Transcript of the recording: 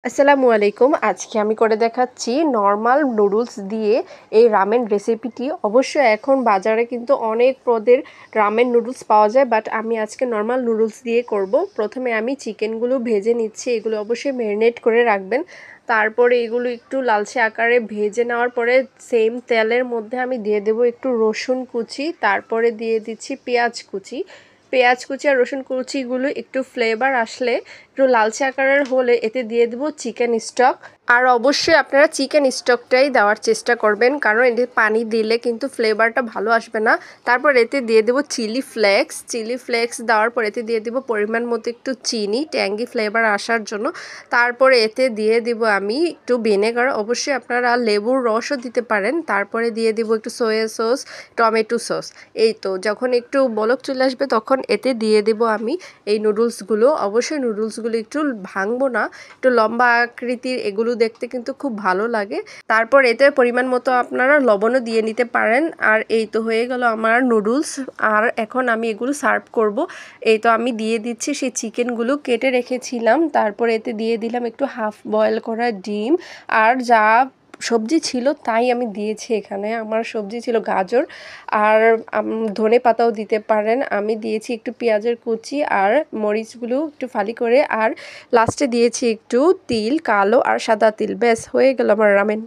আসসালামু আলাইকুম। আজকে আমি করে দেখাচ্ছি নরমাল নুডলস দিয়ে এই রামেন রেসিপিটি। অবশ্যই এখন বাজারে কিন্তু অনেক পদের রামেন নুডলস পাওয়া যায়, বাট আমি আজকে নরমাল নুডলস দিয়ে করব। প্রথমে আমি চিকেনগুলো ভেজে নিচ্ছি। এগুলো অবশ্যই ম্যারিনেট করে রাখবেন। তারপরে এগুলো একটু লালচে আকারে ভেজে নেওয়ার পরে সেম তেলের মধ্যে আমি দিয়ে দেবো একটু রসুন কুচি, তারপরে দিয়ে দিচ্ছি পেঁয়াজ কুচি। পেঁয়াজ কুচি আর রসুন কুচিগুলো একটু ফ্লেভার আসলে, একটু লালচে আকারের হলে এতে দিয়ে দেবো চিকেন স্টক। আর অবশ্যই আপনারা চিকেন স্টকটাই দেওয়ার চেষ্টা করবেন, কারণ এতে পানি দিলে কিন্তু ফ্লেভারটা ভালো আসবে না। তারপর এতে দিয়ে দেবো চিলি ফ্লেক্স দেওয়ার পর এতে দিয়ে দেবো পরিমাণ মতো একটু চিনি, ট্যাঙ্গি ফ্লেভার আসার জন্য। তারপরে এতে দিয়ে দেবো আমি একটু ভিনেগার, অবশ্যই আপনারা লেবুর রসও দিতে পারেন। তারপরে দিয়ে দেবো একটু সয়া সস, টমেটো সস। এই তো যখন একটু বলক চলে আসবে তখন এতে দিয়ে দেবো আমি এই নুডলসগুলো। অবশ্যই নুডলসগুলো একটু ভাঙবো না, একটু লম্বা আকৃতির, এগুলো দেখতে কিন্তু খুব ভালো লাগে। তারপর এতে পরিমাণ মতো আপনারা লবণও দিয়ে নিতে পারেন। আর এই তো হয়ে গেল আমার নুডলস। আর এখন আমি এগুলো সার্ভ করব। এই তো আমি দিয়ে দিচ্ছি সেই চিকেনগুলো কেটে রেখেছিলাম। তারপর এতে দিয়ে দিলাম একটু হাফ বয়েল করা ডিম, আর যা সবজি ছিল তাই আমি দিয়েছি। এখানে আমার সবজি ছিল গাজর আর ধনে পাতাও দিতে পারেন। আমি দিয়েছি একটু পেঁয়াজের কুচি আর মরিচগুলো একটু ফালি করে, আর লাস্টে দিয়েছি একটু তিল, কালো আর সাদা তিল। ব্যাস হয়ে গেল আমার রামেন।